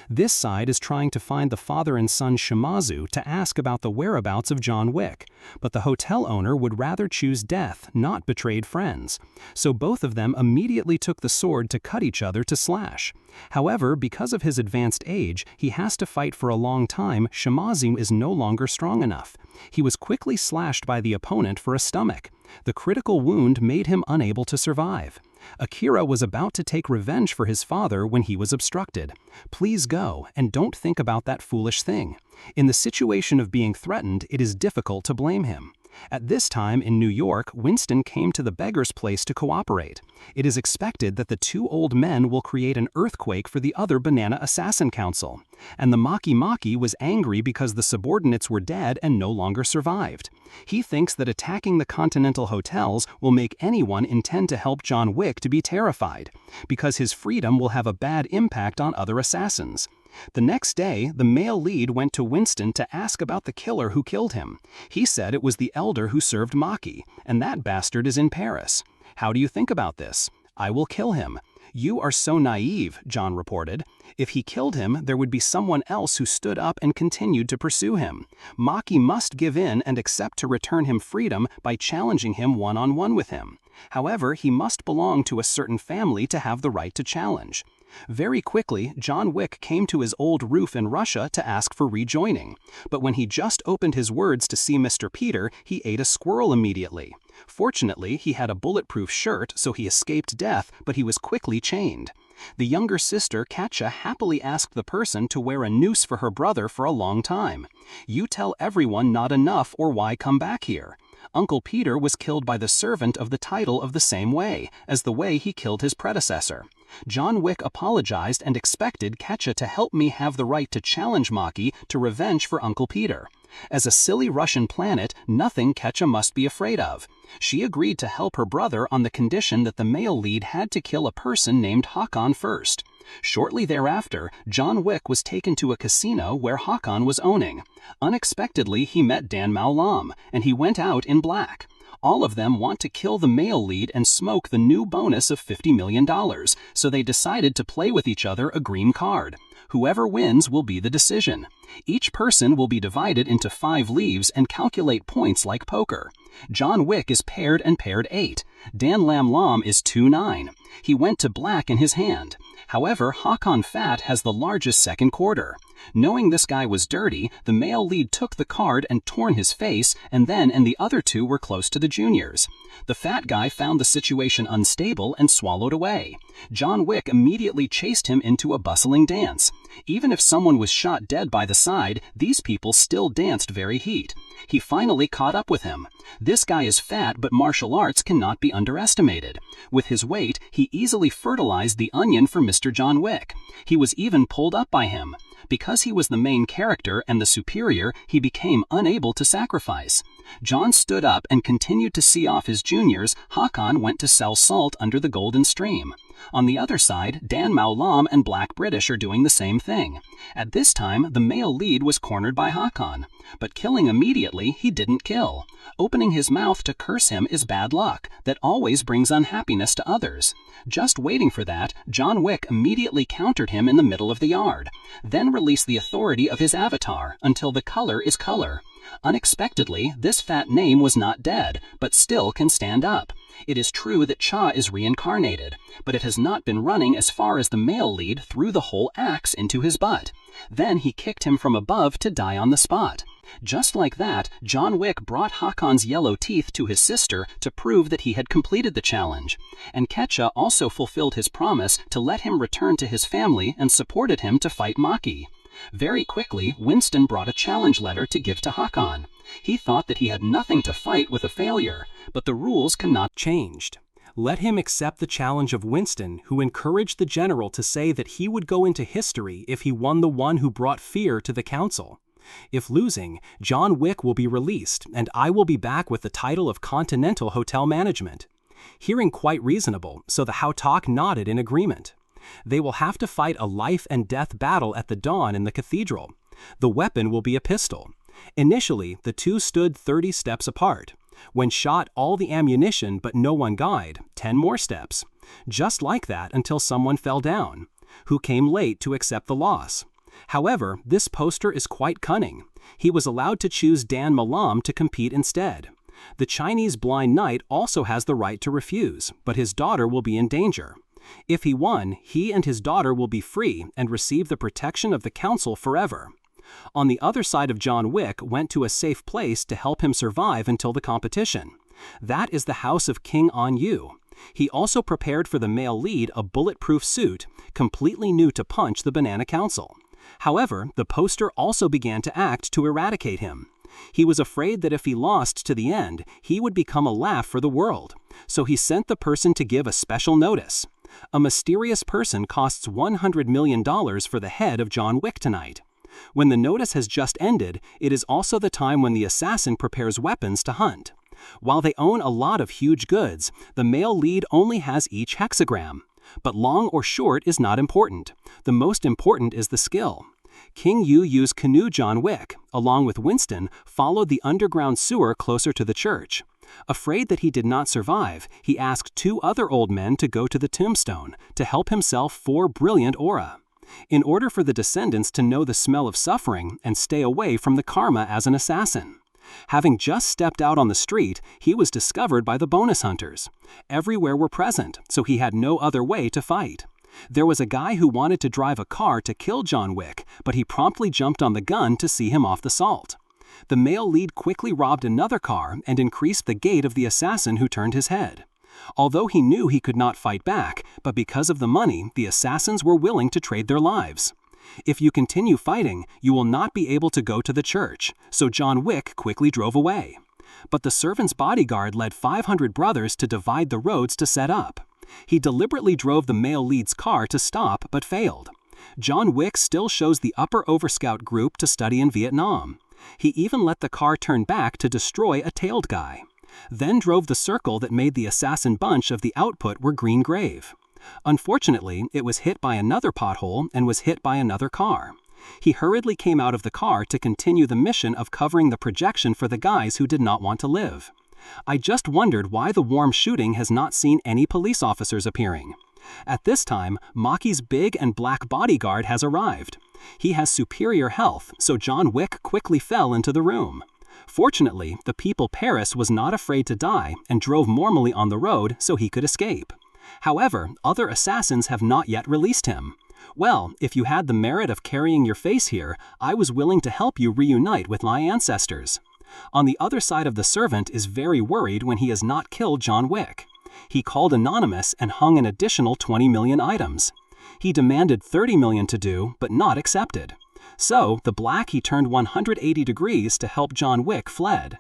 This side is trying to find the father and son Shimazu to ask about the whereabouts of John Wick, but the hotel owner would rather choose death, not betrayed friends. So both of them immediately took the sword to cut each other to slash. However, because of his advanced age, he has to fight for a long time. Shimazu is no longer strong enough. He was quickly slashed by the opponent for a stomach. The critical wound made him unable to survive. Akira was about to take revenge for his father when he was obstructed. Please go, and don't think about that foolish thing. In the situation of being threatened, it is difficult to blame him. At this time in New York, Winston came to the beggar's place to cooperate. It is expected that the two old men will create an earthquake for the other Banana Assassin Council. And the Maki Maki was angry because the subordinates were dead and no longer survived. He thinks that attacking the Continental hotels will make anyone intend to help John Wick to be terrified, because his freedom will have a bad impact on other assassins. The next day, the male lead went to Winston to ask about the killer who killed him. He said it was the elder who served Maki, and that bastard is in Paris. How do you think about this? I will kill him. You are so naive, John reported. If he killed him, there would be someone else who stood up and continued to pursue him. Maki must give in and accept to return him freedom by challenging him one-on-one with him. However, he must belong to a certain family to have the right to challenge. Very quickly, John Wick came to his old roof in Russia to ask for rejoining. But when he just opened his words to see Mr. Peter, he ate a squirrel immediately. Fortunately, he had a bulletproof shirt, so he escaped death, but he was quickly chained. The younger sister, Katja, happily asked the person to wear a noose for her brother for a long time. You tell everyone not enough, or why come back here? Uncle Peter was killed by the servant of the title of the same way, as the way he killed his predecessor. John Wick apologized and expected Ketcha to help me have the right to challenge Maki to revenge for Uncle Peter. As a silly Russian planet, nothing Ketcha must be afraid of. She agreed to help her brother on the condition that the male lead had to kill a person named Hakan first. Shortly thereafter, John Wick was taken to a casino where Hakan was owning. Unexpectedly, he met Dan Mao Lam, and he went out in black. All of them want to kill the male lead and smoke the new bonus of $50 million, so they decided to play with each other a green card. Whoever wins will be the decision. Each person will be divided into 5 leaves and calculate points like poker. John Wick is paired and paired 8. Dan Lam Lam is 2-9. He went to black in his hand. However, Hakan Fat has the largest second quarter. Knowing this guy was dirty, the male lead took the card and torn his face, and the other 2 were close to the juniors. The fat guy found the situation unstable and swallowed away. John Wick immediately chased him into a bustling dance. Even if someone was shot dead by the side, these people still danced very heat. He finally caught up with him. This guy is fat, but martial arts cannot be underestimated. With his weight, he easily fertilized the onion for Mr. John Wick. He was even pulled up by him. Because he was the main character and the superior, he became unable to sacrifice. John stood up and continued to see off his juniors. Hakan went to sell salt under the Golden Stream. On the other side, Dan Mao Lam and Black British are doing the same thing. At this time, the male lead was cornered by Hakan. But killing immediately, he didn't kill. Opening his mouth to curse him is bad luck that always brings unhappiness to others. Just waiting for that, John Wick immediately countered him in the middle of the yard. Then released the authority of his avatar until the color is color. Unexpectedly, this fat name was not dead, but still can stand up. It is true that Cha is reincarnated, but it has not been running as far as the male lead threw the whole axe into his butt. Then he kicked him from above to die on the spot. Just like that, John Wick brought Hakan's yellow teeth to his sister to prove that he had completed the challenge. And Ketcha also fulfilled his promise to let him return to his family and supported him to fight Maki. Very quickly, Winston brought a challenge letter to give to Hakan. He thought that he had nothing to fight with a failure, but the rules cannot changed. Let him accept the challenge of Winston, who encouraged the general to say that he would go into history if he won the one who brought fear to the council. If losing, John Wick will be released, and I will be back with the title of Continental Hotel Management. Hearing quite reasonable, so the Hautok nodded in agreement. They will have to fight a life-and-death battle at the dawn in the cathedral. The weapon will be a pistol. Initially, the 2 stood 30 steps apart. When shot all the ammunition but no one died, 10 more steps. Just like that until someone fell down, who came late to accept the loss. However, this poster is quite cunning. He was allowed to choose Dan Malam to compete instead. The Chinese blind knight also has the right to refuse, but his daughter will be in danger. If he won, he and his daughter will be free and receive the protection of the council forever. On the other side of John Wick went to a safe place to help him survive until the competition. That is the house of King An Yu. He also prepared for the male lead a bulletproof suit, completely new to punch the Banana Council. However, the poster also began to act to eradicate him. He was afraid that if he lost to the end, he would become a laugh for the world. So he sent the person to give a special notice. A mysterious person costs $100 million for the head of John Wick tonight. When the notice has just ended, it is also the time when the assassin prepares weapons to hunt. While they own a lot of huge goods, the male lead only has each hexagram. But long or short is not important. The most important is the skill. King Yu used canoe John Wick, along with Winston, followed the underground sewer closer to the church. Afraid that he did not survive, he asked 2 other old men to go to the tombstone to help himself 4 brilliant aura. In order for the descendants to know the smell of suffering and stay away from the karma as an assassin. Having just stepped out on the street, he was discovered by the bonus hunters. Everywhere were present, so he had no other way to fight. There was a guy who wanted to drive a car to kill John Wick, but he promptly jumped on the gun to see him off the salt. The male lead quickly robbed another car and increased the gait of the assassin who turned his head. Although he knew he could not fight back, but because of the money, the assassins were willing to trade their lives. If you continue fighting, you will not be able to go to the church, so John Wick quickly drove away. But the servant's bodyguard led 500 brothers to divide the roads to set up. He deliberately drove the male lead's car to stop but failed. John Wick still shows the upper overscout group to study in Vietnam. He even let the car turn back to destroy a tailed guy. Then drove the circle that made the assassin bunch of the output were Green Grave. Unfortunately, it was hit by another pothole and was hit by another car. He hurriedly came out of the car to continue the mission of covering the projection for the guys who did not want to live. I just wondered why the warm shooting has not seen any police officers appearing. At this time, Maki's big and black bodyguard has arrived. He has superior health, so John Wick quickly fell into the room. Fortunately, the People Paris was not afraid to die and drove normally on the road so he could escape. However, other assassins have not yet released him. Well, if you had the merit of carrying your face here, I was willing to help you reunite with my ancestors. On the other side of the servant is very worried when he has not killed John Wick. He called Anonymous and hung an additional 20 million items. He demanded 30 million to do, but not accepted. So, the black he turned 180 degrees to help John Wick fled.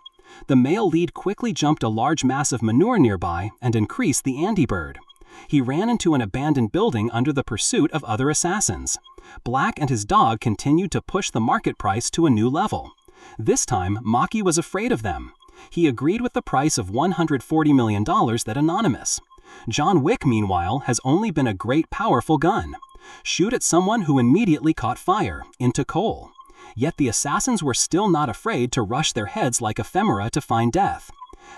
The male lead quickly jumped a large mass of manure nearby and increased the Andy-bird. He ran into an abandoned building under the pursuit of other assassins. Black and his dog continued to push the market price to a new level. This time, Maki was afraid of them. He agreed with the price of $140 million that Anonymous. John Wick, meanwhile, has only been a great powerful gun. Shoot at someone who immediately caught fire, into coal. Yet the assassins were still not afraid to rush their heads like ephemera to find death.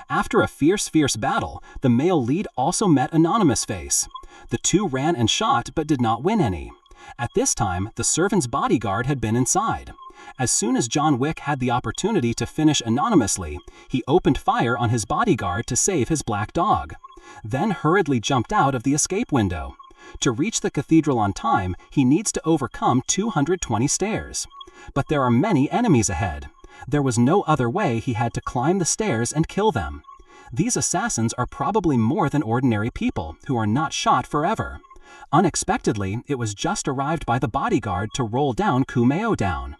After a fierce battle, the male lead also met Anonymous face. The two ran and shot but did not win any. At this time, the servant's bodyguard had been inside. As soon as John Wick had the opportunity to finish anonymously, he opened fire on his bodyguard to save his black dog. Then hurriedly jumped out of the escape window. To reach the cathedral on time, he needs to overcome 220 stairs. But there are many enemies ahead. There was no other way. He had to climb the stairs and kill them. These assassins are probably more than ordinary people who are not shot forever. Unexpectedly, it was just arrived by the bodyguard to roll down Kumeo down.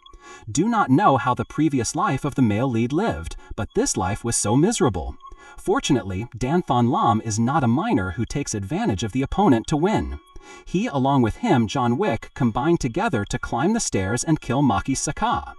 Do not know how the previous life of the male lead lived, but this life was so miserable. Fortunately, Dan Thon Lam is not a miner who takes advantage of the opponent to win. He, along with him, John Wick, combined together to climb the stairs and kill Maki Saka.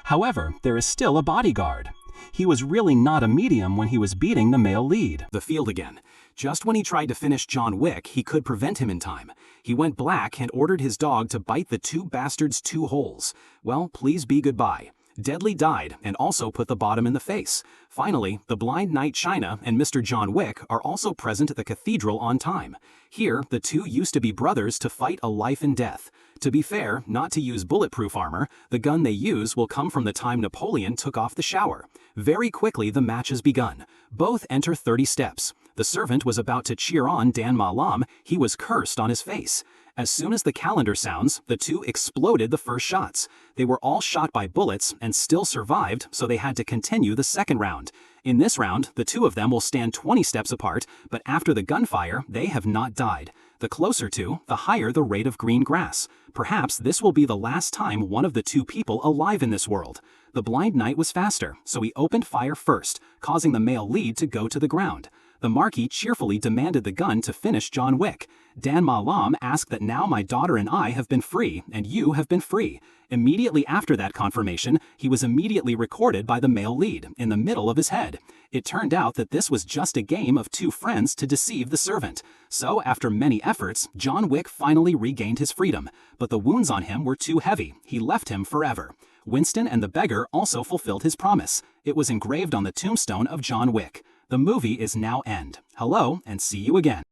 However, there is still a bodyguard. He was really not a medium when he was beating the male lead. The field again. Just when he tried to finish John Wick, he could prevent him in time. He went black and ordered his dog to bite the two bastards 2 holes. Well, please be goodbye. Deadly died and also put the bottom in the face. Finally, the blind knight China and Mr. John Wick are also present at the cathedral on time. Here, the two used to be brothers to fight a life and death. To be fair, not to use bulletproof armor, the gun they use will come from the time Napoleon took off the shower. Very quickly the match has begun. Both enter 30 steps. The servant was about to cheer on Dan Ma Lam. He was cursed on his face. As soon as the calendar sounds, the two exploded the first shots. They were all shot by bullets and still survived, so they had to continue the second round. In this round, the two of them will stand 20 steps apart, but after the gunfire, they have not died. The closer to, the higher the rate of green grass. Perhaps this will be the last time one of the two people alive in this world. The blind knight was faster, so he opened fire first, causing the male lead to go to the ground. The Marquis cheerfully demanded the gun to finish John Wick. Dan Ma Lam asked that now my daughter and I have been free, and you have been free. Immediately after that confirmation, he was immediately recorded by the male lead, in the middle of his head. It turned out that this was just a game of two friends to deceive the servant. So, after many efforts, John Wick finally regained his freedom. But the wounds on him were too heavy. He left him forever. Winston and the beggar also fulfilled his promise. It was engraved on the tombstone of John Wick. The movie is now end. Hello, and see you again.